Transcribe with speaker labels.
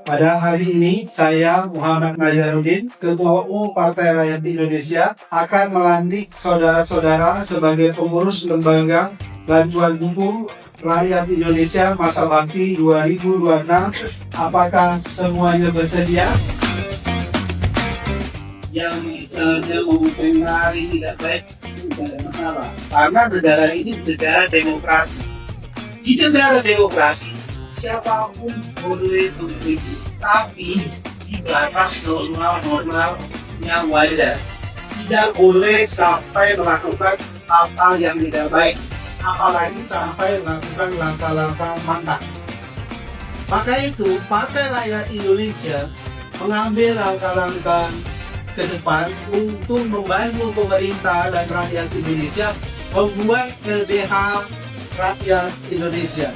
Speaker 1: Pada hari ini, saya Muhammad Nazarudin, Ketua Umum Partai Rakyat Indonesia, akan melantik saudara-saudara sebagai pengurus lembaga bantuan hukum rakyat Indonesia masa bakti 2026. Apakah semuanya bersedia? Yang misalnya mempengaruhi tidak baik, tidak ada masalah. Karena negara ini negara demokrasi. Di negara demokrasi, siapapun boleh mengkritik, tapi di batas normal yang wajar. Tidak boleh sampai melakukan hal-hal yang tidak baik, apalagi sampai melakukan langkah-langkah mantap. Maka itu, Partai Rakyat Indonesia mengambil langkah-langkah ke depan untuk membantu pemerintah dan rakyat Indonesia membuat LBH rakyat Indonesia.